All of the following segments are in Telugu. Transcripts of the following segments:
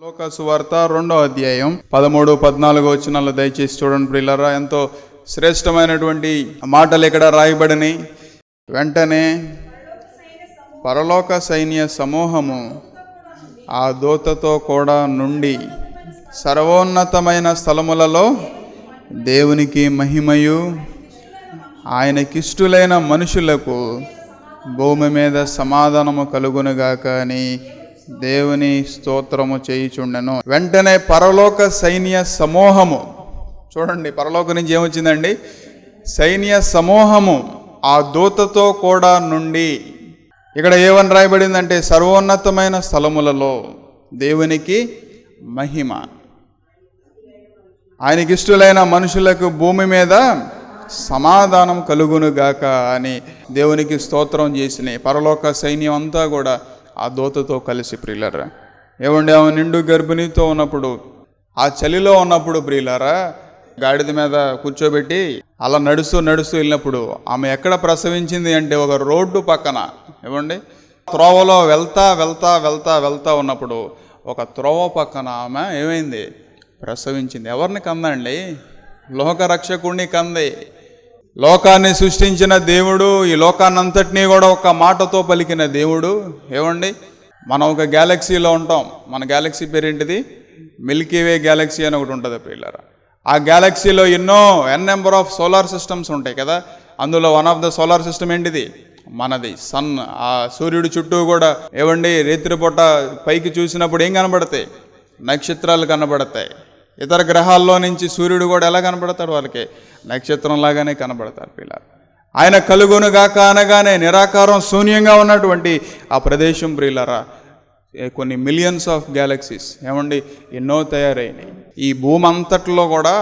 లోకా సువార్త 2వ అధ్యాయం 13-14 వచనాలు దయచేసి చూడండి ప్రియులారా. ఎంతో శ్రేష్టమైనటువంటి మాటలు ఇక్కడ రాయబడినాయి. వెంటనే పరలోక సైన్య సమూహము ఆ దూతతో కూడా నుండి సర్వోన్నతమైన స్థలములలో దేవునికి మహిమయు ఆయనకిష్టులైన మనుషులకు భూమి మీద సమాధానము కలుగునుగాక అని దేవుని స్తోత్రము చేయుచుండెను. వెంటనే పరలోక సైన్య సమూహము, చూడండి పరలోక నుంచి ఏమొచ్చిందండి? సైన్య సమూహము ఆ దూతతో కూడా నుండి. ఇక్కడ ఏమని రాయబడిందంటే సర్వోన్నతమైన స్థలములలో దేవునికి మహిమ, ఆయనకిష్టులైన మనుషులకు భూమి మీద సమాధానం కలుగునుగాక అని దేవునికి స్తోత్రం చేసినాయి. పరలోక సైన్యం అంతా కూడా ఆ దూతతో కలిసి ప్రియులారా. ఏమండి, ఆమె నిండు గర్భిణితో ఉన్నప్పుడు, ఆ చలిలో ఉన్నప్పుడు ప్రియులారా, గాడిద మీద కూర్చోబెట్టి అలా నడుస్తూ వెళ్ళినప్పుడు ఆమె ఎక్కడ ప్రసవించింది అంటే ఒక రోడ్డు పక్కన. ఏమండి, త్రోవలో వెళ్తా ఉన్నప్పుడు ఒక త్రోవ పక్కన ఆమె ఏమైంది? ప్రసవించింది. ఎవరిని కందండి? లోకరక్షకుణ్ణి కంది. లోకాన్ని సృష్టించిన దేవుడు, ఈ లోకాన్నంతటినీ కూడా ఒక మాటతో పలికిన దేవుడు. ఏమండి, మనం ఒక గ్యాలక్సీలో ఉంటాం. మన గ్యాలక్సీ పేరేంటిది? మిల్కీవే గ్యాలక్సీ అని ఒకటి ఉంటుంది పిల్లరా. ఆ గ్యాలక్సీలో ఎన్ నెంబర్ ఆఫ్ సోలార్ సిస్టమ్స్ ఉంటాయి కదా. అందులో one of the solar system ఏంటిది? మనది సన్. ఆ సూర్యుడి చుట్టూ కూడా ఏమండి రాత్రిపూట పైకి చూసినప్పుడు ఏం కనబడతాయి? నక్షత్రాలు కనబడతాయి. ఇతర గ్రహాల్లో నుంచి సూర్యుడు కూడా ఎలా కనబడతాడు? వాళ్ళకి నక్షత్రంలాగానే కనబడతారు పిల్లలు. ఆయన కలుగునుగాక అనగానే నిరాకారం శూన్యంగా ఉన్నటువంటి ఆ ప్రదేశం ప్రియులారా, కొన్ని మిలియన్స్ ఆఫ్ గ్యాలక్సీస్ ఏమండి ఎన్నో తయారైనాయి. ఈ భూమి అంతట్లో కూడా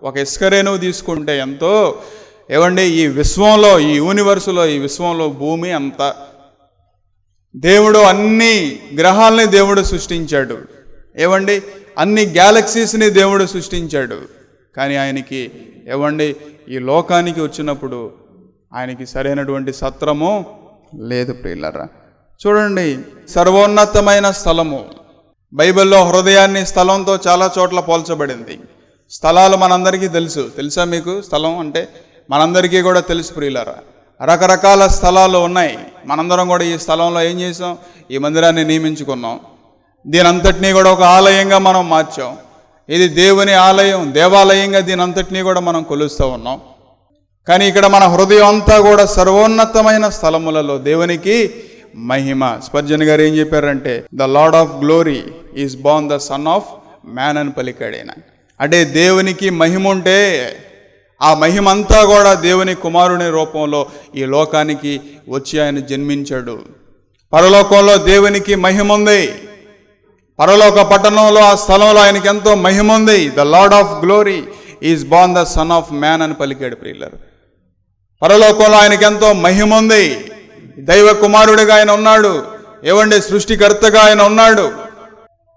ఒక ఇసుకరేణువు తీసుకుంటే ఎంతో, ఏమండి ఈ విశ్వంలో, ఈ యూనివర్సులో, ఈ విశ్వంలో భూమి అంతా దేవుడు అన్ని గ్రహాలని దేవుడు సృష్టించాడు. ఏమండి అన్ని గ్యాలక్సీస్ని దేవుడు సృష్టించాడు. కానీ ఆయనకి ఏమండి ఈ లోకానికి వచ్చినప్పుడు ఆయనకి సరైనటువంటి సత్రము లేదు ప్రియులారా. చూడండి, సర్వోన్నతమైన స్థలము. బైబిల్లో హృదయాన్ని స్థలంతో చాలా చోట్ల పోల్చబడింది. స్థలాలు మనందరికీ తెలుసా మీకు? స్థలం అంటే మనందరికీ కూడా తెలుసు ప్రియులారా. రకరకాల స్థలాలు ఉన్నాయి. మనందరం కూడా ఈ స్థలంలో ఏం చేసాం? ఈ మందిరాన్ని నియమించుకున్నాం. దీని అంతటినీ కూడా ఒక ఆలయంగా మనం మార్చాం. ఇది దేవుని ఆలయం, దేవాలయంగా దీని అంతటినీ కూడా మనం కొలుస్తూ ఉన్నాం. కానీ ఇక్కడ మన హృదయం అంతా కూడా సర్వోన్నతమైన స్థలములలో దేవునికి మహిమ. స్పర్జన్ గారు ఏం చెప్పారంటే, the lord of glory is Born the son of man అని పలికాడైన. అంటే దేవునికి మహిమ ఉంటే ఆ మహిమంతా కూడా దేవుని కుమారుని రూపంలో ఈ లోకానికి వచ్చి ఆయన జన్మించాడు. పరలోకంలో దేవునికి మహిమ ఉంది. పరలోక పట్టణంలో ఆ స్థలంలో ఆయనకి ఎంతో మహిమ ఉంది. The lord of glory is Born the son of man అని పలికాడు ప్రియులారు. పరలోకంలో ఆయనకి ఎంతో మహిమ ఉంది. దైవ కుమారుడిగా ఆయన ఉన్నాడు. ఏవండి సృష్టికర్తగా ఆయన ఉన్నాడు.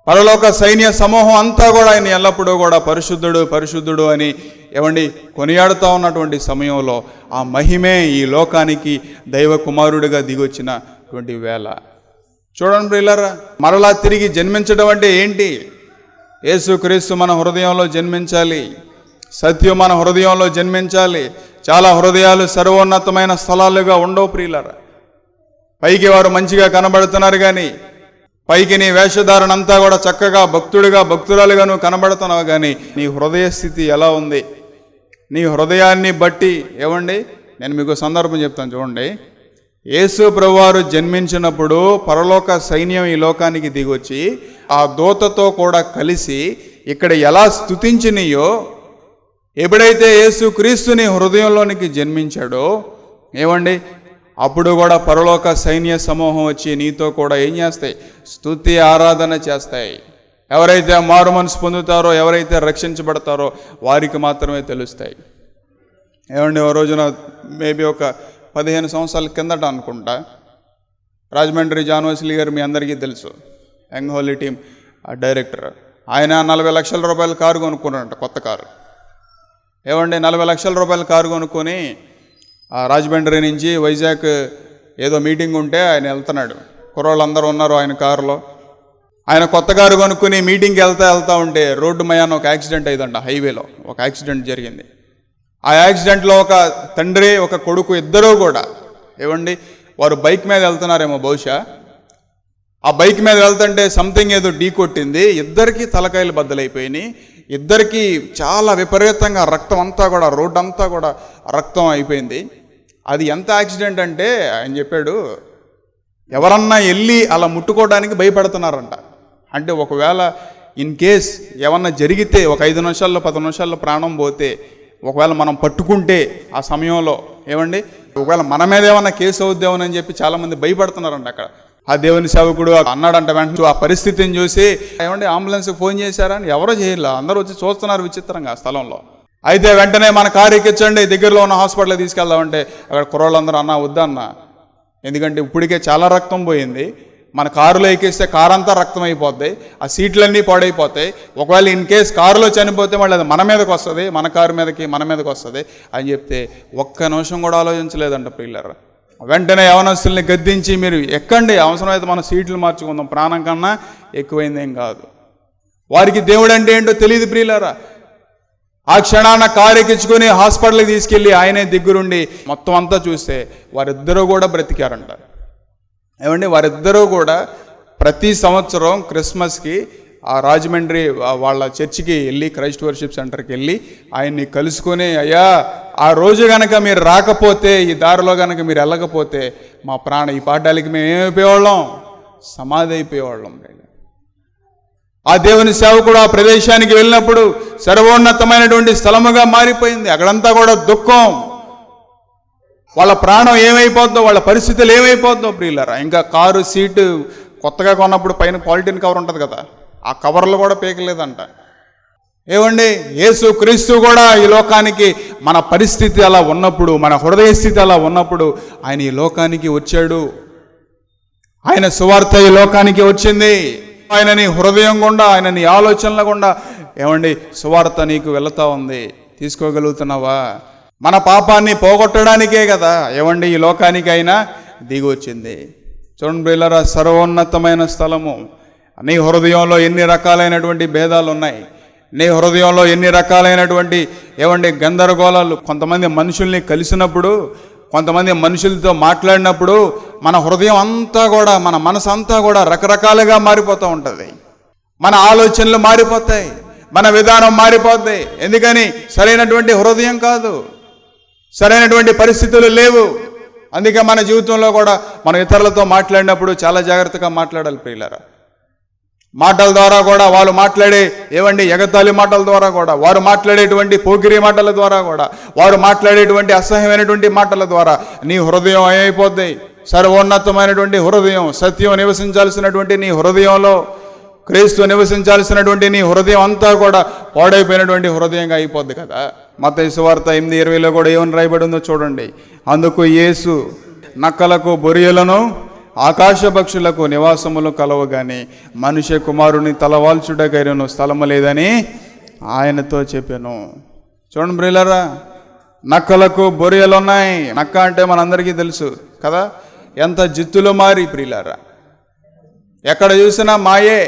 పరలోక సైన్య సమూహం అంతా కూడా ఆయన ఎల్లప్పుడూ కూడా పరిశుద్ధుడు అని ఏవండి కొనియాడుతూ ఉన్నటువంటి సమయంలో ఆ మహిమే ఈ లోకానికి దైవ కుమారుడిగా దిగొచ్చినటువంటి వేళ. చూడండి ప్రియులారా, మరలా తిరిగి జన్మించడం అంటే ఏంటి? యేసుక్రీస్తు మన హృదయంలో జన్మించాలి. సత్యం మన హృదయంలో జన్మించాలి. చాలా హృదయాలు సర్వోన్నతమైన స్థలాలుగా ఉండవు ప్రియులారా. పైకి వారు మంచిగా కనబడుతున్నారు, కానీ పైకి నీ వేషధారణ అంతా కూడా చక్కగా భక్తురాలుగా నువ్వు కనబడుతున్నావు, కానీ నీ హృదయ స్థితి ఎలా ఉంది? నీ హృదయాన్ని బట్టి ఏమండి, నేను మీకు సందర్భం చెప్తాను చూడండి. యేసు ప్రభువారు జన్మించినప్పుడు పరలోక సైన్యం ఈ లోకానికి దిగొచ్చి ఆ దూతతో కూడా కలిసి ఇక్కడ ఎలా స్తుతించినయో, ఎప్పుడైతే యేసు క్రీస్తుని హృదయంలోనికి జన్మించాడో ఏమండి అప్పుడు కూడా పరలోక సైన్య సమూహం వచ్చి నీతో కూడా ఏం చేస్తాయి? స్తుతి ఆరాధన చేస్తాయి. ఎవరైతే మారు మనసు పొందుతారో, ఎవరైతే రక్షించబడతారో వారికి మాత్రమే తెలుస్తాయి. ఏమండి, ఓ రోజున మేబీ ఒక 15 సంవత్సరాల కిందట అనుకుంటా, రాజమండ్రి జాన్ వెస్లీ గారు మీ అందరికీ తెలుసు, యంగ్ హోలీ టీమ్ డైరెక్టర్. ఆయన 40 లక్షల రూపాయల కారు కొనుక్కున్నారంట, కొత్త కారు. ఏమండి 40 లక్షల రూపాయల కారు కొనుక్కొని రాజమండ్రి నుంచి వైజాగ్ ఏదో మీటింగ్ ఉంటే ఆయన వెళ్తున్నాడు. కుర్రోళ్ళందరూ ఉన్నారు ఆయన కారులో. ఆయన కొత్త కారు కొనుక్కుని మీటింగ్కి వెళ్తా ఉంటే రోడ్డు మయాన ఒక యాక్సిడెంట్ అయిందంట. హైవేలో ఒక యాక్సిడెంట్ జరిగింది. ఆ యాక్సిడెంట్లో ఒక తండ్రి ఒక కొడుకు ఇద్దరూ కూడా వారు బైక్ మీద వెళ్తున్నారేమో బహుశా. ఆ బైక్ మీద వెళ్తుంటే సంథింగ్ ఏదో ఢీ కొట్టింది. ఇద్దరికి తలకాయలు బద్దలైపోయినాయి. ఇద్దరికి చాలా విపరీతంగా రక్తం అంతా కూడా, రోడ్డు అంతా కూడా రక్తం అయిపోయింది. అది ఎంత యాక్సిడెంట్ అంటే ఆయన చెప్పాడు, ఎవరన్నా వెళ్ళి అలా ముట్టుకోవడానికి భయపడుతున్నారంట. అంటే ఒకవేళ ఇన్ కేస్ ఏమన్నా జరిగితే ఒక 5 నిమిషాల్లో 10 నిమిషాల్లో ప్రాణం పోతే, ఒకవేళ మనం పట్టుకుంటే ఆ సమయంలో ఒకవేళ మన మీద ఏమన్నా కేసు అవుద్దామని చెప్పి చాలామంది భయపడుతున్నారంట. అక్కడ ఆ దేవుని సేవకుడు అన్నాడంట. వెంటనే ఆ పరిస్థితిని చూసి అంబులెన్స్కి ఫోన్ చేశారని ఎవరో చేయలే, అందరూ వచ్చి చూస్తున్నారు విచిత్రంగా ఆ స్థలంలో. అయితే వెంటనే మన కారు ఎక్కించండి, దగ్గరలో ఉన్న హాస్పిటల్కి తీసుకెళ్దామంటే అక్కడ కుర్రోళ్ళందరూ అన్న వద్దన్న, ఎందుకంటే ఇప్పటికే చాలా రక్తం పోయింది, మన కారులో ఎక్కిస్తే కారు అంతా రక్తం అయిపోద్ది, ఆ సీట్లన్నీ పాడైపోతాయి, ఒకవేళ ఇన్ కేస్ కారులో చనిపోతే మళ్ళీ అది మన మీదకి వస్తుంది, మన కారు మీదకి మన మీదకి వస్తుంది అని చెప్తే ఒక్క నిమిషం కూడా ఆలోచించలేదంట ప్రియులారా. వెంటనే యవనస్తుల్ని గద్దించి మీరు ఎక్కండి, అవసరమైతే మన సీట్లు మార్చుకుందాం, ప్రాణం కన్నా ఎక్కువైందేం కాదు. వారికి దేవుడు అంటే ఏంటో తెలియదు ప్రియులారా. ఆ క్షణాన కారు ఎక్కించుకొని హాస్పిటల్కి తీసుకెళ్ళి ఆయనే దగ్గరుండి మొత్తం అంతా చూస్తే వారిద్దరూ కూడా బ్రతికారంట. వారిద్దరూ కూడా ప్రతి సంవత్సరం క్రిస్మస్కి ఆ రాజమండ్రి వాళ్ళ చర్చికి వెళ్ళి, క్రైస్ట్ వర్షిప్ సెంటర్కి వెళ్ళి ఆయన్ని కలుసుకొని, అయ్యా ఆ రోజు కనుక మీరు రాకపోతే, ఈ దారిలో కనుక మీరు వెళ్ళకపోతే మా ఈ పాఠాలకి మేము ఏమైపోయేవాళ్ళం, సమాధి అయిపోయేవాళ్ళం. ఆ దేవుని సేవకుడు ఆ ప్రదేశానికి వెళ్ళినప్పుడు సర్వోన్నతమైనటువంటి స్థలముగా మారిపోయింది. అక్కడంతా కూడా దుఃఖం, వాళ్ళ ప్రాణం ఏమైపోద్దో, వాళ్ళ పరిస్థితులు ఏమైపోద్దో ప్రియులారా. ఇంకా కారు సీటు కొత్తగా కొన్నప్పుడు పైన పాలిథిన్ కవర్ ఉంటుంది కదా, ఆ కవర్లు కూడా పీకలేదంట. యేసు క్రీస్తు కూడా ఈ లోకానికి మన పరిస్థితి అలా ఉన్నప్పుడు, మన హృదయ స్థితి అలా ఉన్నప్పుడు ఆయన ఈ లోకానికి వచ్చాడు. ఆయన సువార్త ఈ లోకానికి వచ్చింది. ఆయన నీ హృదయం గుండా, ఆయన నీ ఆలోచనల గుండా సువార్త నీకు వెళుతూ ఉంది. తీసుకోగలుగుతున్నావా? మన పాపాన్ని పోగొట్టడానికే కదా ఈ లోకానికి అయినా దిగి వచ్చింది. చూడండి ప్రియులారా, సర్వోన్నతమైన స్థలము. నీ హృదయంలో ఎన్ని రకాలైనటువంటి భేదాలు ఉన్నాయి, నీ హృదయంలో ఎన్ని రకాలైనటువంటి గందరగోళాలు. కొంతమంది మనుషుల్ని కలిసినప్పుడు, కొంతమంది మనుషులతో మాట్లాడినప్పుడు మన హృదయం అంతా కూడా, మన మనసు అంతా కూడా రకరకాలుగా మారిపోతూ ఉంటుంది. మన ఆలోచనలు మారిపోతాయి, మన విధానం మారిపోతాయి. ఎందుకని? సరైనటువంటి హృదయం కాదు, సరైనటువంటి పరిస్థితులు లేవు. అందుకే మన జీవితంలో కూడా మనం ఇతరులతో మాట్లాడినప్పుడు చాలా జాగ్రత్తగా మాట్లాడాలి ప్రియులారా. మాటల ద్వారా కూడా, వాళ్ళు మాట్లాడే ఎగతాళి మాటల ద్వారా కూడా, వారు మాట్లాడేటువంటి పోకిరి మాటల ద్వారా కూడా, వారు మాట్లాడేటువంటి అసహ్యమైనటువంటి మాటల ద్వారా నీ హృదయం అయిపోద్ది. సర్వోన్నతమైనటువంటి హృదయం, సత్యం నివసించాల్సినటువంటి నీ హృదయంలో, క్రీస్తు నివసించాల్సినటువంటి నీ హృదయం అంతా కూడా పాడైపోయినటువంటి హృదయంగా అయిపోద్ది కదా. మత్తయి సువార్త 8:20 కూడా ఏమని రాయబడి ఉందో చూడండి. అందుకు యేసు నక్కలకు బొరియలను ఆకాశ పక్షులకు నివాసములు కలవు గాని మనుష్య కుమారుని తలవాల్చుటకైనను స్థలము లేదని ఆయనతో చెప్పాను. చూడండి ప్రియులారా, నక్కలకు బొరియలు ఉన్నాయి. నక్క అంటే మనందరికీ తెలుసు కదా, ఎంత జిత్తులో మారి ప్రియులారా. ఎక్కడ చూసినా మాయే.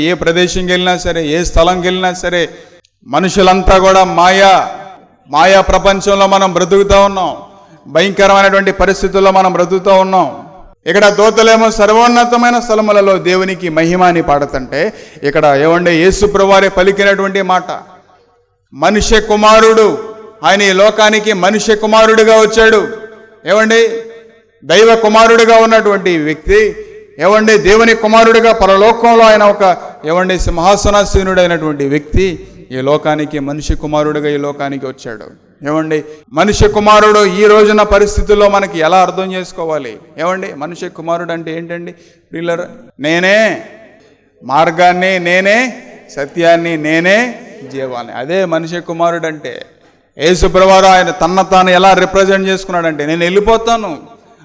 ఏ ప్రదేశంకి వెళ్ళినా సరే, ఏ స్థలంకి వెళ్ళినా సరే, మనుషులంతా కూడా మాయా ప్రపంచంలో మనం బ్రతుకుతూ ఉన్నాం. భయంకరమైనటువంటి పరిస్థితుల్లో మనం బ్రతుకుతూ ఉన్నాం. ఇక్కడ దూతలేమో సర్వోన్నతమైన స్థలములలో దేవునికి మహిమాని పాడుతుంటే, ఇక్కడ యేసు ప్రభువారే పలికినటువంటి మాట, మనుష్య కుమారుడు, ఆయన ఈ లోకానికి మనుష్య కుమారుడిగా వచ్చాడు. దైవ కుమారుడిగా ఉన్నటువంటి వ్యక్తి దేవుని కుమారుడిగా పరలోకంలో ఆయన ఒక సింహాసనాసీనుడైనటువంటి వ్యక్తి ఈ లోకానికి మనిషి కుమారుడిగా ఈ లోకానికి వచ్చాడు. మనిషి కుమారుడు ఈ రోజున పరిస్థితుల్లో మనకి ఎలా అర్థం చేసుకోవాలి? మనిషి కుమారుడు అంటే ఏంటండి ప్రియులారా? నేనే మార్గాన్ని, నేనే సత్యాన్ని, నేనే జీవాన్ని. అదే మనిషి కుమారుడు అంటే. యేసు ప్రభువారు ఆయన తాను ఎలా రిప్రజెంట్ చేసుకున్నాడంటే, నేను వెళ్ళిపోతాను,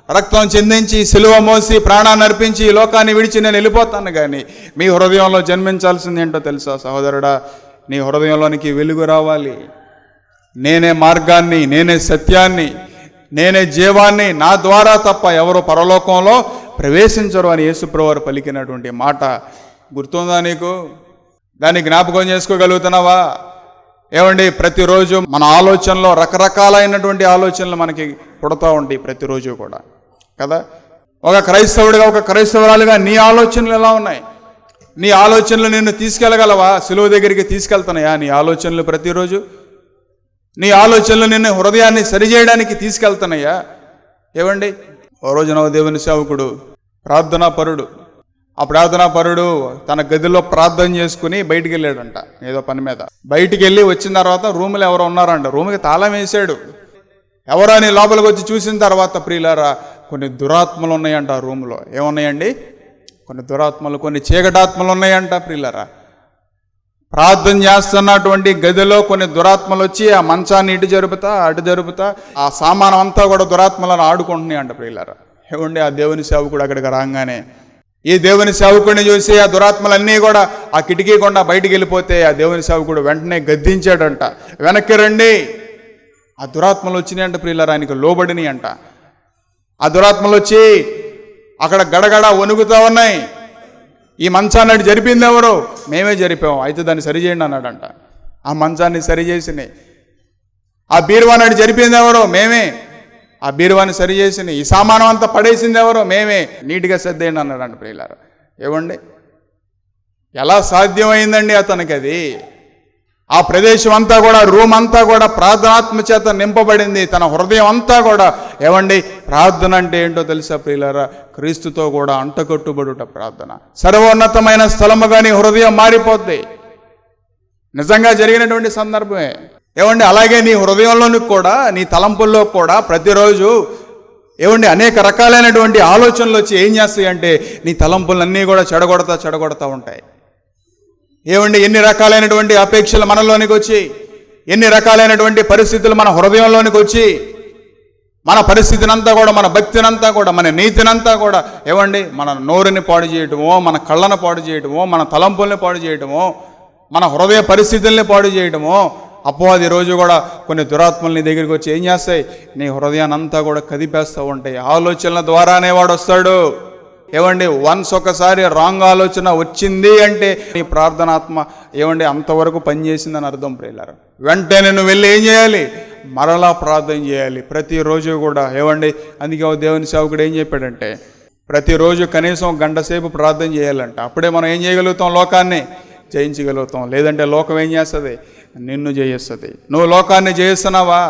రక్తం చిందించి సిలువ మోసి ప్రాణాన్ని అర్పించి ఈ లోకాన్ని విడిచి నేను వెళ్ళిపోతాను, కానీ మీ హృదయంలో జన్మించాల్సింది ఏంటో తెలుసా సహోదరుడా? నీ హృదయంలోనికి వెలుగు రావాలి. నేనే మార్గాన్ని, నేనే సత్యాన్ని, నేనే జీవాన్ని, నా ద్వారా తప్ప ఎవరు పరలోకంలో ప్రవేశించరు అని యేసు ప్రభువారు పలికినటువంటి మాట గుర్తుందా నీకు? దాన్ని జ్ఞాపకం చేసుకోగలుగుతున్నావా? ఏమండి, ప్రతిరోజు మన ఆలోచనలో రకరకాలైనటువంటి ఆలోచనలు మనకి పుడతా ఉంటాయి ప్రతిరోజు కూడా కదా. ఒక క్రైస్తవుడిగా, ఒక క్రైస్తవురాలుగా నీ ఆలోచనలు ఎలా ఉన్నాయి? నీ ఆలోచనలు నిన్ను తీసుకెళ్ళగలవా? సిలువ దగ్గరికి తీసుకెళ్తున్నాయా నీ ఆలోచనలు? ప్రతిరోజు నీ ఆలోచనలు నిన్ను హృదయాన్ని సరిచేయడానికి తీసుకెళ్తున్నాయా? ఏమండి, ఓ రోజున దేవుని సేవకుడు ప్రార్థనా పరుడు, ఆ ప్రార్థనా పరుడు తన గదిలో ప్రార్థన చేసుకుని బయటికి వెళ్ళాడంట ఏదో పని మీద. బయటికి వెళ్ళి వచ్చిన తర్వాత రూమ్లో ఎవరో ఉన్నారంట. రూమ్కి తాళం వేసాడు. ఎవరో అని లోపలికి వచ్చి చూసిన తర్వాత ప్రియులారా, కొన్ని దురాత్మలు ఉన్నాయంట ఆ రూమ్లో. ఏమున్నాయండి? కొన్ని దురాత్మలు, కొన్ని చీకటాత్మలు ఉన్నాయంట ప్రియులారా. ప్రార్థన చేస్తున్నటువంటి గదిలో కొన్ని దురాత్మలు వచ్చి ఆ మంచాన్ని ఇటు జరుపుతా అటు జరుపుతా ఆ సామానం అంతా కూడా దురాత్మలను ఆడుకుంటున్నాయి అంట ప్రియులారా. ఏమండి, ఆ దేవుని సేవకుడు అక్కడికి రాగానే ఈ దేవుని సేవకుడిని చూసి ఆ దురాత్మలన్నీ కూడా ఆ కిటికీ కొండ బయటికి వెళ్ళిపోతే ఆ దేవుని సేవకుడు వెంటనే గద్దించాడంట, వెనక్కి రండి. ఆ దురాత్మలు వచ్చినాయంట ప్రియులారా, ఆయనకి లోబడిని అంట. ఆ దురాత్మలు వచ్చి అక్కడ గడగడ వణుకుతా ఉన్నాయి. ఈ మంచాన్ని జరిపింది ఎవరు? మేమే జరిపాము. అయితే దాన్ని సరిచేయండి అన్నాడంట. ఆ మంచాన్ని సరిచేసినాయి. ఆ బీరువాని జరిపింది ఎవరు? మేమే. ఆ బీరువాని సరిచేసినాయి. ఈ సామానం అంతా పడేసింది ఎవరు? మేమే. నీట్గా సర్దేయండి అన్నాడంట ప్రియులారా. ఏమండి, ఎలా సాధ్యమైందండి అతనికి అది? ఆ ప్రదేశం అంతా కూడా, రూమ్ అంతా కూడా ప్రార్థనాత్మ చేత నింపబడింది. తన హృదయం అంతా కూడా. ఏమండి, ప్రార్థన అంటే ఏంటో తెలుసా ప్రియులారా? క్రీస్తుతో కూడా అంటకట్టుబడుట ప్రార్థన. సర్వోన్నతమైన స్థలము కానీ హృదయం మారిపోద్ది. నిజంగా జరిగినటువంటి సందర్భమే. ఏమండి, అలాగే నీ హృదయంలోని కూడా, నీ తలంపుల్లో కూడా ప్రతిరోజు ఏమండి అనేక రకాలైనటువంటి ఆలోచనలు వచ్చి ఏం చేస్తాయి అంటే నీ తలంపులన్నీ కూడా చెడగొడతా ఉంటాయి. ఏమండి, ఎన్ని రకాలైనటువంటి అపేక్షలు మనలోనికి వచ్చి, ఎన్ని రకాలైనటువంటి పరిస్థితులు మన హృదయంలోనికి వచ్చి మన పరిస్థితినంతా కూడా, మన భక్తినంతా కూడా, మన నీతినంతా కూడా ఏమండి మన నోరుని పాడు చేయటమో, మన కళ్ళను పాడు చేయటమో, మన తలంపుల్ని పాడు చేయటమో, మన హృదయ పరిస్థితుల్ని పాడు చేయటమో. అపవాది రోజు కూడా కొన్ని దురాత్మల్ని దగ్గరికి వచ్చి ఏం చేస్తాయి? నీ హృదయాన్ని అంతా కూడా కదిపేస్తూ ఉంటాయి. ఆలోచనల ద్వారానే వాడు వస్తాడు. ఏమండి, వన్స్ ఒకసారి రాంగ్ ఆలోచన వచ్చింది అంటే నీ ప్రార్థనాత్మ ఏమండి అంతవరకు పనిచేసిందని అర్థం ప్రియులారా. వెంటనే నువ్వు వెళ్ళి ఏం చేయాలి? మరలా ప్రార్థన చేయాలి ప్రతిరోజు కూడా. ఏమండి, అందుకే దేవుని సేవకుడు ఏం చెప్పాడంటే ప్రతిరోజు కనీసం గంట సేపు ప్రార్థన చేయాలంట. అప్పుడే మనం ఏం చేయగలుగుతాం? లోకాన్ని జయించగలుగుతాం. లేదంటే లోకం ఏం చేస్తుంది? నిన్ను జయిస్తుంది. నువ్వు లోకాన్ని జయిస్తున్నావా?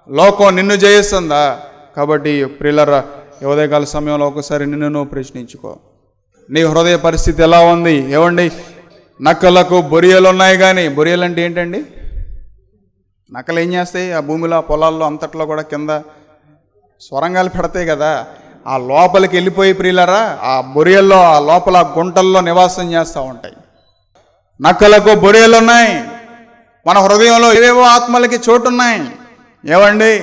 లోకం నిన్ను జయిస్తుందా? కాబట్టి ప్రియులారా, ఉదయకాల సమయంలో ఒకసారి నిన్ను నువ్వు ప్రశ్నించుకో. నీ హృదయ పరిస్థితి ఎలా ఉంది? ఏమండి, నక్కలకు బొరియలు ఉన్నాయి కానీ, బొరియలు అంటే ఏంటండి? నక్కలు ఏం చేస్తాయి? ఆ భూమిలో, పొలాల్లో అంతట్లో కూడా కింద స్వరంగాలు పెడతాయి కదా. ఆ లోపలికి వెళ్ళిపోయి ప్రియులారా, ఆ బొరియల్లో, ఆ లోపల గుంటల్లో నివాసం చేస్తూ ఉంటాయి. నక్కలకు బొరియలు ఉన్నాయి. మన హృదయంలో ఏవేవో ఆత్మలకి చోటు ఉన్నాయి. ఏమండి,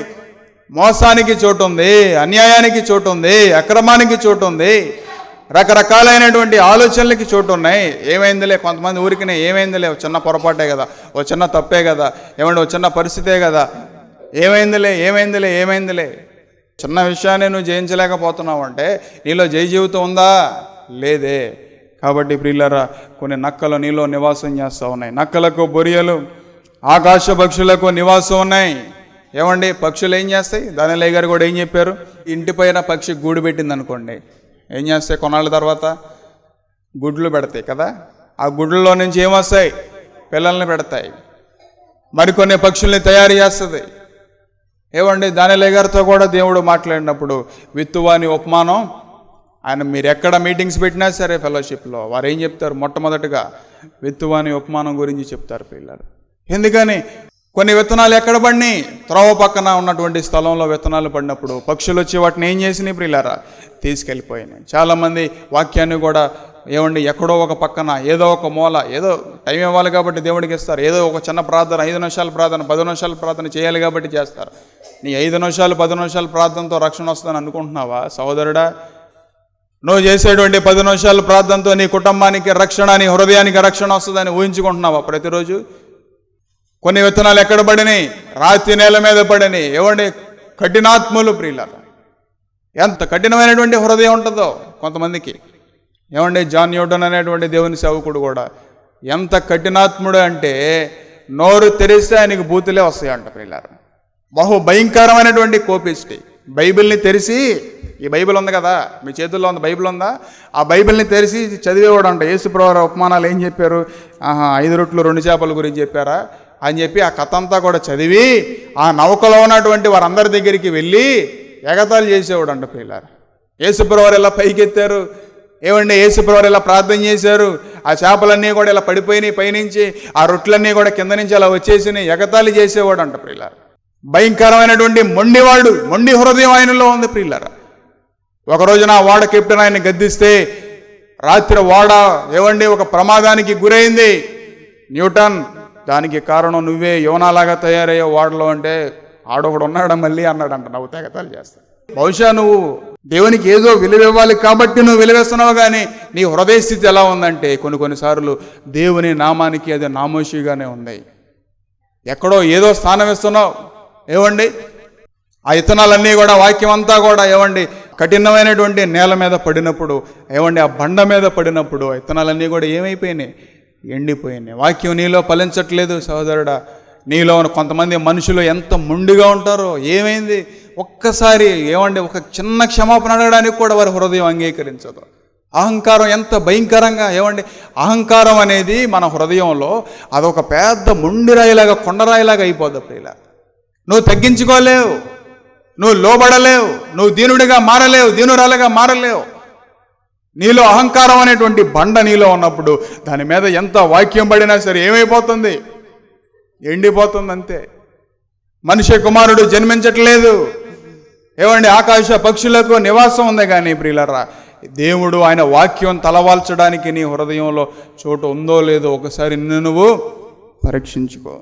మోసానికి చోటు ఉంది, అన్యాయానికి చోటు ఉంది, అక్రమానికి చోటు ఉంది, రకరకాలైనటువంటి ఆలోచనలకి చోటు ఉన్నాయి. ఏమైందిలే, కొంతమంది ఊరికినే ఏమైందిలే, ఒక చిన్న పొరపాటే కదా, ఒక చిన్న తప్పే కదా, ఏమంటే ఒక చిన్న పరిస్థితే కదా, ఏమైందిలే చిన్న విషయాన్ని నువ్వు జయించలేకపోతున్నావు అంటే నీలో జయ జీవితం ఉందా? లేదే. కాబట్టి ప్రియులారా, కొన్ని నక్కలు నీలో నివాసం చేస్తూ ఉన్నాయి. నక్కలకు బొరియలు, ఆకాశ పక్షులకు నివాసం ఉన్నాయి. ఏమండి, పక్షులు ఏం చేస్తాయి? దానిలే గారు కూడా ఏం చెప్పారు? ఇంటి పైన పక్షి గూడు పెట్టింది అనుకోండి, ఏం చేస్తాయి? కొన్నాళ్ళ తర్వాత గుడ్లు పెడతాయి కదా. ఆ గుడ్లలో నుంచి ఏమొస్తాయి? పిల్లల్ని పెడతాయి. మరికొన్ని పక్షుల్ని తయారు చేస్తుంది. ఏమండి, దానిలే గారితో కూడా దేవుడు మాట్లాడినప్పుడు విత్తువాని ఉపమానం, ఆయన మీరు ఎక్కడ మీటింగ్స్ పెట్టినా సరే ఫెలోషిప్లో వారు ఏం చెప్తారు? మొట్టమొదటిగా విత్తువాని ఉపమానం గురించి చెప్తారు పిల్లలు. ఎందుకని? కొన్ని విత్తనాలు ఎక్కడ పడినాయి? త్రోవ పక్కన ఉన్నటువంటి స్థలంలో విత్తనాలు పడినప్పుడు పక్షులు వచ్చి వాటిని ఏం చేసినాయి ప్రియులారా? తీసుకెళ్ళిపోయినాయి. చాలామంది వాక్యాన్ని కూడా ఏమండి ఎక్కడో ఒక పక్కన, ఏదో ఒక మూల, ఏదో టైం ఇవ్వాలి కాబట్టి దేవుడికి ఇస్తారు. ఏదో ఒక చిన్న ప్రార్థన, 5 నిమిషాల ప్రార్థన, 10 నిమిషాల ప్రార్థన చేయాలి కాబట్టి చేస్తారు. నీ 5 నిమిషాలు 10 నిమిషాల ప్రార్థనతో రక్షణ వస్తుందని అనుకుంటున్నావా సహోదరుడా? నువ్వు చేసేటువంటి 10 నిమిషాల ప్రార్థనతో నీ కుటుంబానికి రక్షణ, నీ హృదయానికి రక్షణ వస్తుందని ఊహించుకుంటున్నావా ప్రతిరోజు? కొన్ని విత్తనాలు ఎక్కడ పడినాయి? రాతి నేల మీద పడినాయి. ఏమండి, కఠినాత్ములు ప్రియులారా. ఎంత కఠినమైనటువంటి హృదయం ఉంటుందో కొంతమందికి. ఏమండి, జాన్ న్యూటన్ అనేటువంటి దేవుని సేవకుడు కూడా ఎంత కఠినాత్ముడు అంటే నోరు తెరిస్తే ఆయనకి బూతులే వస్తాయంట ప్రియులారా. బహు భయంకరమైనటువంటి కోపిష్టి. బైబిల్ని తెరిచి, ఈ బైబిల్ ఉంది కదా మీ చేతుల్లో ఉంది, బైబిల్ ఉందా, ఆ బైబిల్ని తెరిచి చదివేవాడు అంట. యేసుప్రభు ఉపమానాలు ఏం చెప్పారు, 5 రొట్టెలు 2 చేపల గురించి చెప్పారా అని చెప్పి ఆ కథ అంతా కూడా చదివి ఆ నౌకలో ఉన్నటువంటి వారందరి దగ్గరికి వెళ్ళి ఎగతాళి చేసేవాడు అంట ప్రియులారా. యేసుప్రభు ఇలా పైకెత్తారు, ఏమండి యేసుప్రభు ఇలా ప్రార్థన చేశారు, ఆ చేపలన్నీ కూడా ఇలా పడిపోయినాయి పైనుంచి, ఆ రొట్టెలన్నీ కూడా కింద నుంచి అలా వచ్చేసినాయి, ఎగతాళి చేసేవాడు అంట ప్రియులారా. భయంకరమైనటువంటి మొండివాడు, మొండి హృదయం ఆయనలో ఉంది ప్రియులారా. ఒకరోజున ఆ ఓడ కెప్టెన్ ఆయన గద్దిస్తే రాత్రి ఓడ ఏమండి ఒక ప్రమాదానికి గురైంది. న్యూటన్, దానికి కారణం నువ్వే, యోనాలాగా తయారయ్యే ఓడలో అంటే ఆడొకడు ఉన్నాడా మళ్ళీ అన్నాడంట, నవ్వు తెగతాలు చేస్తాను. బహుశా నువ్వు దేవునికి ఏదో విలువ ఇవ్వాలి కాబట్టి నువ్వు విలువేస్తున్నావు, కానీ నీ హృదయ స్థితి ఎలా ఉందంటే కొన్నిసార్లు దేవుని నామానికి అది నామోషిగానే ఉంది. ఎక్కడో ఏదో స్థానం ఇస్తున్నావు. ఏమండి, ఆ ఇత్తనాలన్నీ కూడా వాక్యం అంతా కూడా ఏమండి కఠినమైనటువంటి నేల మీద పడినప్పుడు, ఏమండి ఆ బండ మీద పడినప్పుడు ఆ ఇత్తనాలన్నీ కూడా ఏమైపోయినాయి, ఎండిపోయినాయి. వాక్యం నీలో ఫలించట్లేదు సహోదరుడా. నీలో కొంతమంది మనుషులు ఎంత మొండిగా ఉంటారో, ఏమైంది ఒక్కసారి ఏమండి ఒక చిన్న క్షమాపణ అడగడానికి కూడా వారి హృదయం అంగీకరించదు. అహంకారం ఎంత భయంకరంగా, ఏమండి అహంకారం అనేది మన హృదయంలో అదొక పెద్ద మొండిరాయిలాగా కొండరాయిలాగా అయిపోద్ది ప్రియులా. నువ్వు తగ్గించుకోలేవు, నువ్వు లోబడలేవు, నువ్వు దీనుడిగా మారలేవు, దీనురాలుగా మారలేవు. నీలో అహంకారం అనేటువంటి బండ నీలో ఉన్నప్పుడు దాని మీద ఎంత వాక్యం పడినా సరే ఏమైపోతుంది, ఎండిపోతుంది అంతే. మనిషి కుమారుడు జన్మించట్లేదు, ఏమండి ఆకాశ పక్షులకు నివాసం ఉంది, కానీ ప్రియులరా దేవుడు ఆయన వాక్యం తలవాల్చడానికి నీ హృదయంలో చోటు ఉందో లేదో ఒకసారి నిన్ను నువ్వు పరీక్షించుకో.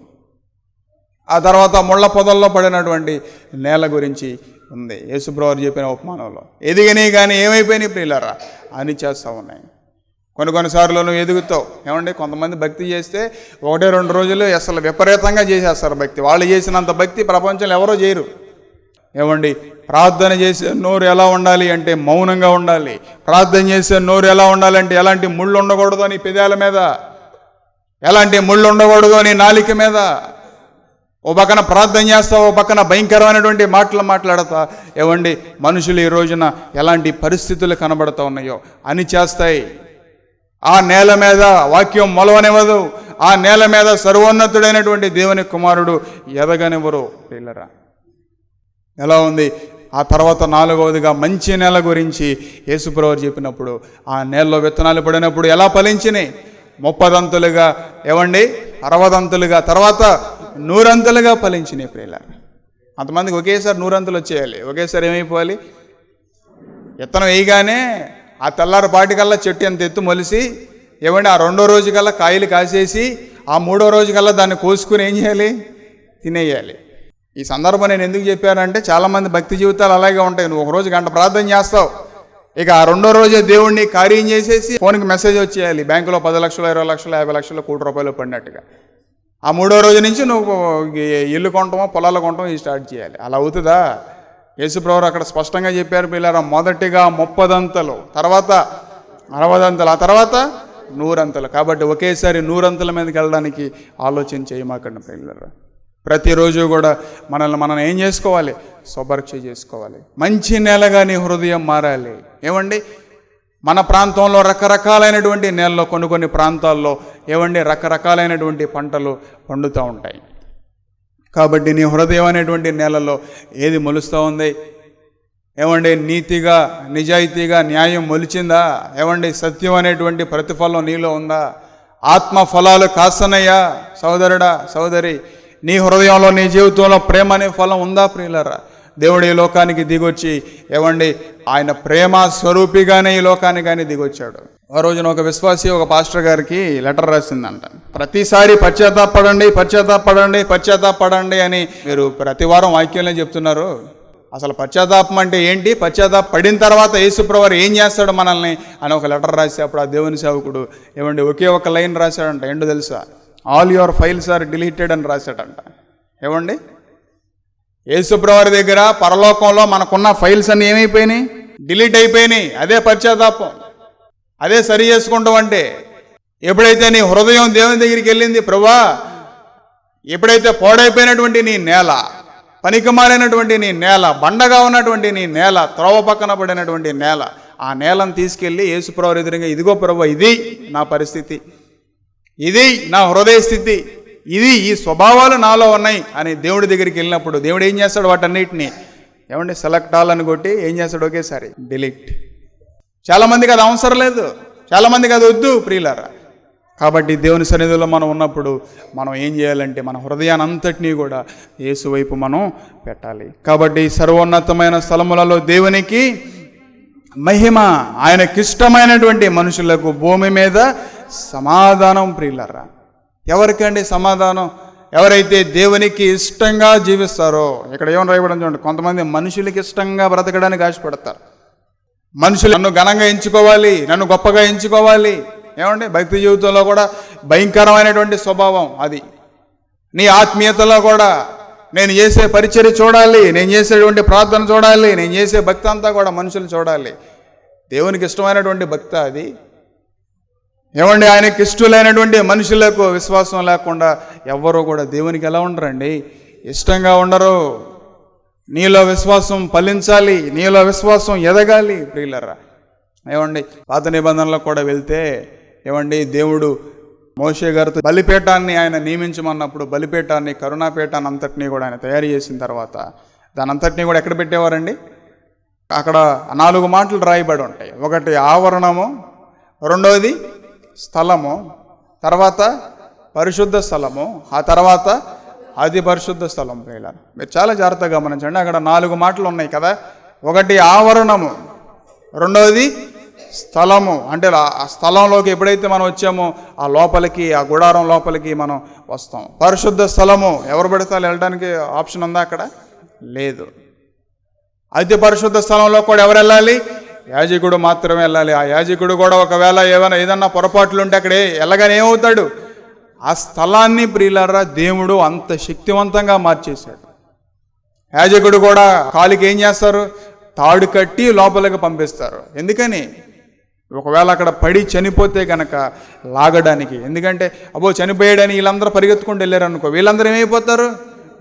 ఆ తర్వాత ముళ్ళ పొదల్లో పడినటువంటి నేల గురించి ఉంది యేసుప్రభు చెప్పిన ఉపమానంలో. ఎదిగినాయి కానీ ఏమైపోయినాయి ప్రియులారా, అని చేస్తూ ఉన్నాయి. కొన్నిసార్లు నువ్వు ఎదుగుతావు. ఏమండి కొంతమంది భక్తి చేస్తే 1-2 రోజులు అసలు విపరీతంగా చేసేస్తారు భక్తి. వాళ్ళు చేసినంత భక్తి ప్రపంచంలో ఎవరో చేయరు. ఏమండి ప్రార్థన చేసే నోరు ఎలా ఉండాలి అంటే మౌనంగా ఉండాలి. ప్రార్థన చేసే నోరు ఎలా ఉండాలంటే ఎలాంటి ముళ్ళు ఉండకూడదు అని పెదాల మీద, ఎలాంటి ముళ్ళు ఉండకూడదు అని నాలిక మీద. ఓ పక్కన ప్రార్థన చేస్తావు, ఓ పక్కన భయంకరమైనటువంటి మాటలు మాట్లాడతా. ఏమండి మనుషులు ఈ రోజున ఎలాంటి పరిస్థితులు కనబడుతూ ఉన్నాయో అని చేస్తాయి. ఆ నేల మీద వాక్యం మొలవనివ్వదు. ఆ నేల మీద సర్వోన్నతుడైనటువంటి దేవుని కుమారుడు ఎదగనివ్వరు పిల్లరా. ఎలా ఉంది? ఆ తర్వాత 4వదిగా మంచి నేల గురించి యేసుప్రభు చెప్పినప్పుడు ఆ నేలలో విత్తనాలు పడినప్పుడు ఎలా ఫలించినాయి? 30 ఏమండి 60 తర్వాత 100 ఫలించినాయి ప్రియులారా. అంతమందికి ఒకేసారి 100 వచ్చేయాలి, ఒకేసారి ఏమైపోవాలి? విత్తనం వేయగానే ఆ తెల్లారి పాటికల్లా చెట్టు ఎంత ఎత్తు మొలిసి, ఏమండి ఆ 2వ రోజుకల్లా కాయలు కాసేసి, ఆ 3వ రోజుకల్లా దాన్ని కోసుకుని ఏం చేయాలి? తినేయాలి. ఈ సందర్భం నేను ఎందుకు చెప్పానంటే చాలామంది భక్తి జీవితాలు అలాగే ఉంటాయి. నువ్వు 1 రోజు గంట ప్రార్థన చేస్తావు, ఇక ఆ 2వ రోజే దేవుణ్ణి కార్యం చేసేసి ఫోన్కి మెసేజ్ వచ్చేయాలి, బ్యాంకులో 10 లక్షలు 20 లక్షలు 50 లక్షలు ₹1,00,00,000 పడినట్టుగా. ఆ 3వ రోజు నుంచి నువ్వు ఇల్లు కొనటమో పొలాలు కొనటమో స్టార్ట్ చేయాలి. అలా అవుతుందా? యేసుప్రభు అక్కడ స్పష్టంగా చెప్పారు పిల్లరా, మొదటిగా 30 తర్వాత 60, ఆ తర్వాత 100. కాబట్టి ఒకేసారి 100 మీదకి వెళ్ళడానికి ఆలోచన చేయమాకండి పిల్లరా. ప్రతిరోజు కూడా మనం ఏం చేసుకోవాలి? స్వపరీక్ష చేసుకోవాలి. మంచి నేలగా నీ హృదయం మారాలి. ఏమండి మన ప్రాంతంలో రకరకాలైనటువంటి నేలలో కొన్ని ప్రాంతాల్లో ఏమండి రకరకాలైనటువంటి పంటలు పండుతూ ఉంటాయి. కాబట్టి నీ హృదయం అనేటువంటి నేలలో ఏది మొలుస్తూ ఉంది? ఏమండి నీతిగా నిజాయితీగా న్యాయం మొలిచిందా? ఏమండి సత్యం అనేటువంటి ప్రతిఫలం నీలో ఉందా? ఆత్మ ఫలాలు కాస్తనయ్యా సోదరుడా సోదరి? నీ హృదయంలో నీ జీవితంలో ప్రేమ అనే ఫలం ఉందా ప్రియులారా? దేవుడు ఈ లోకానికి దిగొచ్చి ఏమండి ఆయన ప్రేమ స్వరూపిగానే ఈ లోకానికి కానీ దిగొచ్చాడు. ఆ రోజున ఒక విశ్వాసి ఒక పాస్టర్ గారికి లెటర్ రాసిందంట. ప్రతిసారి పశ్చాత్తాపడండి అని మీరు ప్రతి వారం వాక్యంలో చెప్తున్నారు. అసలు పశ్చాత్తాపం అంటే ఏంటి? పశ్చాత్తాపడిన తర్వాత యేసుప్రభు ఏం చేస్తాడు మనల్ని అని ఒక లెటర్ రాసి అప్పుడు ఆ దేవుని సేవకుడు ఏమండి ఒకే ఒక లైన్ రాశాడంట. ఏంటో తెలుసా? All your files are deleted అని రాశాడంట. ఏమండి యేసుప్రభు దగ్గర పరలోకంలో మనకున్న ఫైల్స్ అన్నీ ఏమైపోయినాయి? డిలీట్ అయిపోయినాయి. అదే పశ్చాత్తాపం. అదే సరి చేసుకుంటావు అంటే. ఎప్పుడైతే నీ హృదయం దేవుని దగ్గరికి వెళ్ళింది, ప్రభువా ఎప్పుడైతే పాడైపోయినటువంటి నీ నేల, పనికిమాలినటువంటి నీ నేల, బండగా ఉన్నటువంటి నీ నేల, త్రోవ పక్కన పడినటువంటి నేల, ఆ నేలను తీసుకెళ్ళి యేసుప్రభు ఎదురుగా, ఇదిగో ప్రభువా ఇది నా పరిస్థితి, ఇది నా హృదయ స్థితి, ఇది ఈ స్వభావాలు నాలో ఉన్నాయి అని దేవుడి దగ్గరికి వెళ్ళినప్పుడు దేవుడు ఏం చేస్తాడు? వాటన్నిటిని సెలెక్ట్ ఆలని కొట్టి ఏం చేస్తాడు? ఒకేసారి డిలీట్. చాలామందికి అది అవసరం లేదు, చాలామందికి అది వద్దు ప్రియులారా. కాబట్టి దేవుని సన్నిధిలో మనం ఉన్నప్పుడు మనం ఏం చేయాలంటే మన హృదయాన్ని అంతటినీ కూడా యేసు వైపు మనం పెట్టాలి. కాబట్టి సర్వోన్నతమైన స్థలములలో దేవునికి మహిమ, ఆయనకిష్టమైనటువంటి మనుషులకు భూమి మీద సమాధానం. ప్రియులారా, ఎవరికండి సమాధానం? ఎవరైతే దేవునికి ఇష్టంగా జీవిస్తారో. ఇక్కడ ఏమని రాయబడింది చూడండి, కొంతమంది మనుషులకి ఇష్టంగా బ్రతకడానికి ఆశపడతారు. మనుషులు నన్ను ఘనంగా ఎంచుకోవాలి, నన్ను గొప్పగా ఎంచుకోవాలి. భక్తి జీవితంలో కూడా భయంకరమైనటువంటి స్వభావం అది. నీ ఆత్మీయతలో కూడా నేను చేసే పరిచర్య చూడాలి, నేను చేసేటువంటి ప్రార్థన చూడాలి, నేను చేసే భక్తి అంతా కూడా మనుషులు చూడాలి. దేవునికి ఇష్టమైనటువంటి భక్తి అది. ఆయనకి ఇష్టలైనటువంటి మనుషులకు విశ్వాసం లేకుండా ఎవ్వరూ కూడా దేవునికి ఎలా ఉండరండి? ఇష్టంగా ఉండరు. నీలో విశ్వాసం ఫలించాలి, నీలో విశ్వాసం ఎదగాలి ప్రియులరా. పాత నిబంధనలో కూడా వెళ్తే దేవుడు మోషే గారితో బలిపీఠాన్ని ఆయన నియమించమన్నప్పుడు బలిపీఠాన్ని, కరుణాపీఠాన్ని అంతటినీ కూడా ఆయన తయారు చేసిన తర్వాత దాని అంతటినీ కూడా ఎక్కడ పెట్టేవారండి? అక్కడ 4 మాటలు రాయబడి ఉంటాయి. ఒకటి ఆవరణము, రెండవది స్థలము, తర్వాత పరిశుద్ధ స్థలము, ఆ తర్వాత అతి పరిశుద్ధ స్థలం. ప్రియులారా, మీరు చాలా జాగ్రత్తగా గమనించండి. అక్కడ 4 మాటలు ఉన్నాయి కదా. ఒకటి ఆవరణము, రెండవది స్థలము, అంటే ఆ స్థలంలోకి ఎప్పుడైతే మనం వచ్చామో ఆ లోపలికి, ఆ గుడారం లోపలికి మనం వస్తాం. పరిశుద్ధ స్థలము ఎవరు పడితే వెళ్ళడానికి ఆప్షన్ ఉందా? అక్కడ లేదు. అయితే పరిశుద్ధ స్థలంలో కూడా ఎవరు వెళ్ళాలి? యాజకుడు మాత్రమే వెళ్ళాలి. ఆ యాజకుడు కూడా ఒకవేళ ఏదన్నా పొరపాట్లు ఉంటే అక్కడే వెళ్ళగానే ఏమవుతాడు? ఆ స్థలాన్ని ప్రియులారా దేవుడు అంత శక్తివంతంగా మార్చేశాడు. యాజకుడు కూడా కాలికి ఏం చేస్తారు? తాడు కట్టి లోపలికి పంపిస్తారు. ఎందుకని? ఒకవేళ అక్కడ పడి చనిపోతే కనుక లాగడానికి. ఎందుకంటే అబ్బో చనిపోయాడని వీళ్ళందరూ పరిగెత్తుకుంటూ వెళ్ళారు అనుకో, వీళ్ళందరూ ఏమైపోతారు?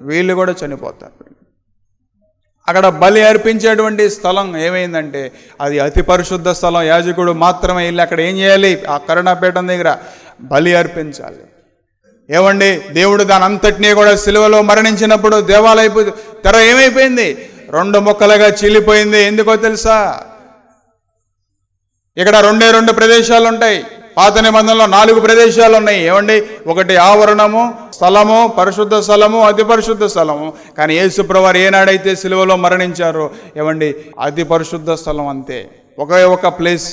వీళ్ళు కూడా చనిపోతారు. అక్కడ బలి అర్పించేటువంటి స్థలం ఏమైందంటే అది అతి పరిశుద్ధ స్థలం. యాజకుడు మాత్రమే వెళ్ళి అక్కడ ఏం చేయాలి? ఆ కరుణాపీఠం దగ్గర బలి అర్పించాలి. దేవుడు దాని అంతటినీ కూడా సిలువలో మరణించినప్పుడు దేవాలయపు తెర ఏమైపోయింది? 2 ముక్కలుగా చీలిపోయింది. ఎందుకో తెలుసా? ఇక్కడ 2 ప్రదేశాలు ఉంటాయి. పాత నిబంధనలో 4 ప్రదేశాలు ఉన్నాయి. ఒకటి ఆవరణము, స్థలము, పరిశుద్ధ స్థలము, అతి పరిశుద్ధ స్థలము. కానీ యేసుప్రభువారు ఏనాడైతే సిలువలో మరణించారో అతి పరిశుద్ధ స్థలం అంతే, ఒకే ఒక ప్లేస్.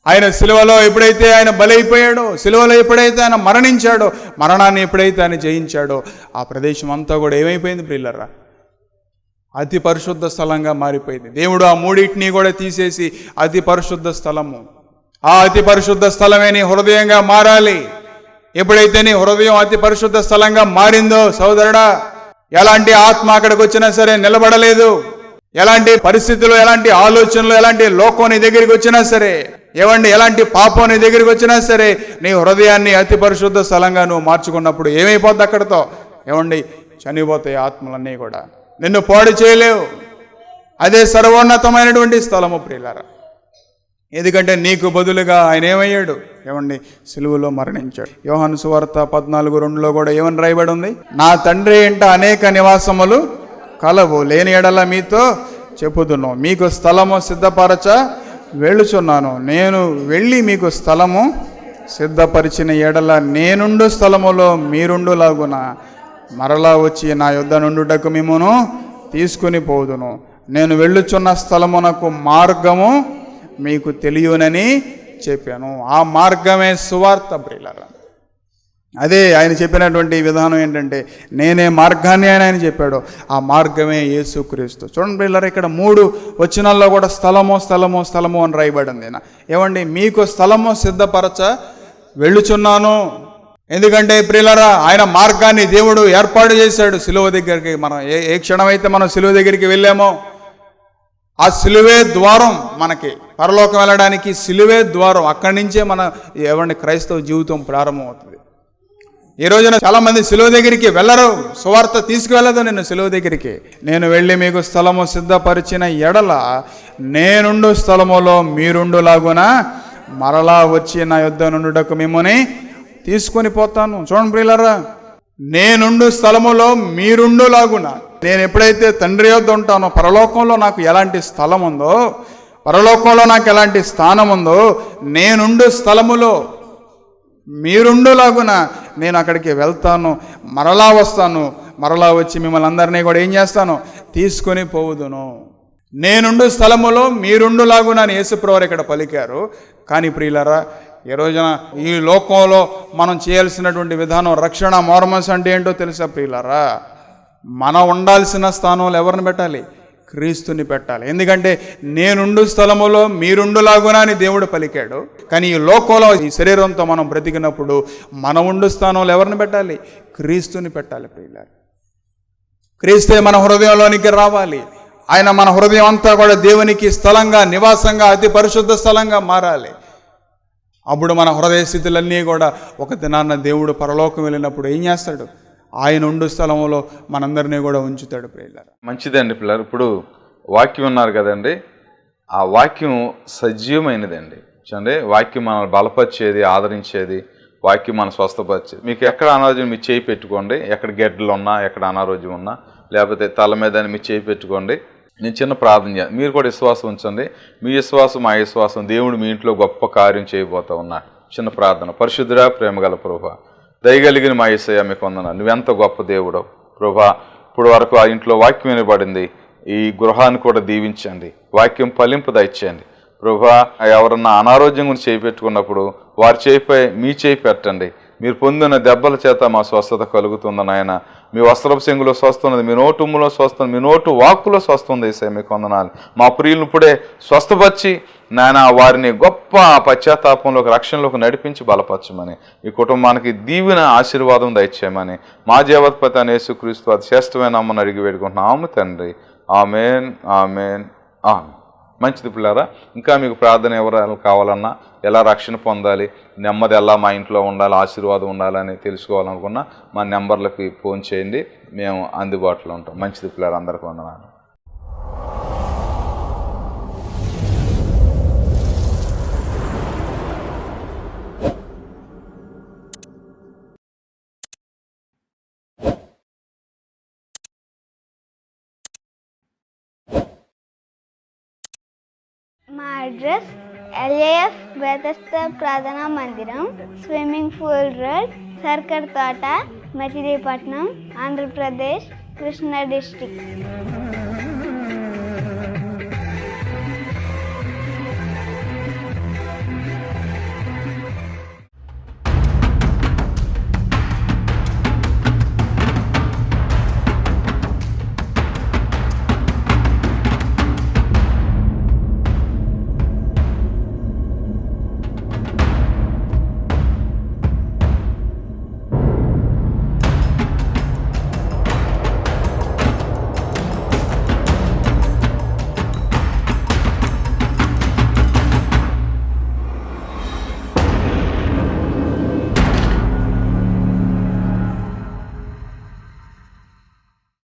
ఆయన సిలువలో ఎప్పుడైతే ఆయన బలైపోయాడో, సిలువలో ఎప్పుడైతే ఆయన మరణించాడో, మరణాన్ని ఎప్పుడైతే ఆయన జయించాడో ఆ ప్రదేశం అంతా కూడా ఏమైపోయింది ప్రియులారా? అతి పరిశుద్ధ స్థలంగా మారిపోయింది. దేవుడు ఆ 3 కూడా తీసేసి అతి పరిశుద్ధ స్థలము, ఆ అతి పరిశుద్ధ స్థలమే నీ హృదయంగా మారాలి. ఎప్పుడైతే నీ హృదయం అతి పరిశుద్ధ స్థలంగా మారిందో సోదరుడా, ఎలాంటి ఆత్మ అక్కడికి వచ్చినా సరే నిలబడలేదు. ఎలాంటి పరిస్థితులు, ఎలాంటి ఆలోచనలు, ఎలాంటి లోకం నీ దగ్గరికి వచ్చినా సరే, ఎలాంటి పాపం నీ దగ్గరికి వచ్చినా సరే, నీ హృదయాన్ని అతి పరిశుద్ధ స్థలంగా నువ్వు మార్చుకున్నప్పుడు ఏమైపోద్ది? అక్కడితో చనిపోతాయి ఆత్మలన్నీ కూడా, నిన్ను పాడు చేయలేవు. అదే సర్వోన్నతమైనటువంటి స్థలము ప్రియులారా. ఎందుకంటే నీకు బదులుగా ఆయన ఏమయ్యాడు? సిలువలో మరణించాడు. యోహాను సువార్త 14:2లో కూడా ఏమని రాయబడి ఉంది? నా తండ్రి ఇంట అనేక నివాసములు కలవు, లేని ఎడల మీతో చెప్పుదును, మీకు స్థలము సిద్ధపరచ వెళ్ళుచున్నాను. నేను వెళ్ళి మీకు స్థలము సిద్ధపరిచిన ఎడల నేనుండు స్థలములో మీరుండులాగున మరలా వచ్చి నా యొద్ద నుండుటకు మిమ్మును తీసుకుని పోదును. నేను వెళ్ళుచున్న స్థలమునకు మార్గము మీకు తెలియనని చెప్పాను. ఆ మార్గమే సువార్త ప్రియులారా. అదే ఆయన చెప్పినటువంటి విధానం ఏంటంటే, నేనే మార్గాన్ని ఆయన చెప్పాడు. ఆ మార్గమే యేసుక్రీస్తు. చూడండి ప్రియులారా, ఇక్కడ 3 వచనాల్లో కూడా స్థలము స్థలము స్థలము అని రాయబడింది. మీకు స్థలము సిద్ధపరచ వెళ్ళుచున్నాను. ఎందుకంటే ప్రియులారా, ఆయన మార్గాన్ని దేవుడు ఏర్పాటు చేశాడు సిలువ దగ్గరికి. మనం ఏ క్షణమైతే మనం సిలువ దగ్గరికి వెళ్ళామో ఆ సిలువే ద్వారం, మనకి పరలోకం వెళ్ళడానికి సిలువే ద్వారం. అక్కడి నుంచే మన క్రైస్తవ జీవితం ప్రారంభమవుతుంది. ఈ రోజున చాలామంది సిలువ దగ్గరికి వెళ్ళరు, సువార్త తీసుకువెళ్ళదు నిన్ను సిలువ దగ్గరికి. నేను వెళ్ళి మీకు స్థలము సిద్ధపరిచిన ఎడల నేనుండు స్థలములో మీరుండులాగున మరలా వచ్చి నా యుద్ధ నుండుటకు మిమ్మల్ని తీసుకొని పోతాను. చూడండి ప్రియులారా, నేనుండు స్థలములో మీరుండులాగున. నేను ఎప్పుడైతే తండ్రి యొద్ద ఉంటానో, పరలోకంలో నాకు ఎలాంటి స్థలం ఉందో, పరలోకంలో నాకు ఎలాంటి స్థానం ఉందో, నేనుండు స్థలములో మీరుండులాగున నేను అక్కడికి వెళ్తాను, మరలా వస్తాను, మరలా వచ్చి మిమ్మల్ని అందరినీ కూడా ఏం చేస్తాను, తీసుకొని పోవుదును. నేనుండు స్థలములో మీరుండులాగున అని యేసుప్రభువు ఇక్కడ పలికారు. కానీ ప్రియులారా, ఈ రోజున ఈ లోకంలో మనం చేయాల్సినటువంటి విధానం, రక్షణ మోర్మన్స్ అంటే ఏంటో తెలుసా ప్రియులారా? మనం ఉండాల్సిన స్థానంలో ఎవరిని పెట్టాలి? క్రీస్తుని పెట్టాలి. ఎందుకంటే నేనుండు స్థలములో మీరుండులాగున అని దేవుడు పలికాడు. కానీ ఈ లోకంలో ఈ శరీరంతో మనం బ్రతికినప్పుడు మన ఉండు స్థానంలో ఎవరిని పెట్టాలి? క్రీస్తుని పెట్టాలి ప్రియులారా. క్రీస్తే మన హృదయంలోనికి రావాలి. ఆయన మన హృదయం అంతా కూడా దేవునికి స్థలంగా, నివాసంగా, అతి పరిశుద్ధ స్థలంగా మారాలి. అప్పుడు మన హృదయ స్థితులన్నీ కూడా ఒక దినాన్న దేవుడు పరలోకం వెళ్ళినప్పుడు ఏం చేస్తాడు? ఆయన ఉండు స్థలంలో మనందరినీ కూడా ఉంచుతాడు ప్రియులారా. మంచిదండి పిల్లలు. ఇప్పుడు వాక్యం ఉన్నారు కదండి, ఆ వాక్యం సజీవమైనదండి. చూడండి, వాక్యం మనల్ని బలపరిచేది, ఆదరించేది, వాక్యం మనం స్వస్థపరిచేది. మీకు ఎక్కడ అనారోగ్యం మీ చేయి పెట్టుకోండి, ఎక్కడ గడ్డలు ఉన్నా, ఎక్కడ అనారోగ్యం ఉన్నా, లేకపోతే తల మీద మీ చేయి పెట్టుకోండి. నేను చిన్న ప్రార్థన చేయాలి, మీరు కూడా విశ్వాసం ఉంచండి. మీ విశ్వాసం మా విశ్వాసం, దేవుడు మీ ఇంట్లో గొప్ప కార్యం చేయబోతా ఉన్నాడు. చిన్న ప్రార్థన. పరిశుద్ధుడా, ప్రేమగల ప్రభువా, దయగలిగిన మా యేసయ్య మీకు వందనాలు. నువ్వెంత గొప్ప దేవుడో ప్రభువా. ఇప్పుడు వరకు ఆ ఇంట్లో వాక్యం వినబడింది, ఈ గృహాన్ని కూడా దీవించండి, వాక్యం ఫలింపు దయచేయండి ప్రభువా. ఎవరన్నా అనారోగ్యం గురించి చేయి పెట్టుకున్నప్పుడు వారి చేయిపై మీ చేయి పెట్టండి. మీరు పొందిన దెబ్బల చేత మా స్వస్థత కలుగుతుందని ఆయన, మీ వస్త్రపు చెంగులో స్వస్థన్నది, మీ నోటుములో స్వస్థ, మీ నోటు వాక్కులో స్వస్థంది వేసాయి. మీకు వందనాలు. మా ప్రియులను ఇప్పుడే స్వస్థపరిచి నాయన వారిని గొప్ప పశ్చాత్తాపంలోకి, రక్షణలోకి నడిపించి బలపరచమని, ఈ కుటుంబానికి దీవెన ఆశీర్వాదం దయచేయమని మా జీవత్పతి అనే యేసుక్రీస్తు అది శ్రేష్టమైన అమ్మని అడిగి వేడుకుంటున్నాము తండ్రి. Amen, amen, amen. మంచిది పిల్లారా. ఇంకా మీకు ప్రార్థన ఎవరు కావాలన్నా, ఎలా రక్షణ పొందాలి, నెమ్మది ఎలా మా ఇంట్లో ఉండాలి, ఆశీర్వాదం ఉండాలని తెలుసుకోవాలనుకున్నా మా నెంబర్లకి ఫోన్ చేయండి, మేము అందుబాటులో ఉంటాం. మంచిది పిల్లారా, అందరికీ వందనాలు. మా అడ్రస్ LAF బెతెస్దా ప్రార్థనా మందిరం, స్విమ్మింగ్ పూల్ రోడ్, సర్కర్ తోట, మచిలీపట్నం, ఆంధ్రప్రదేశ్, కృష్ణా డిస్ట్రిక్ట్.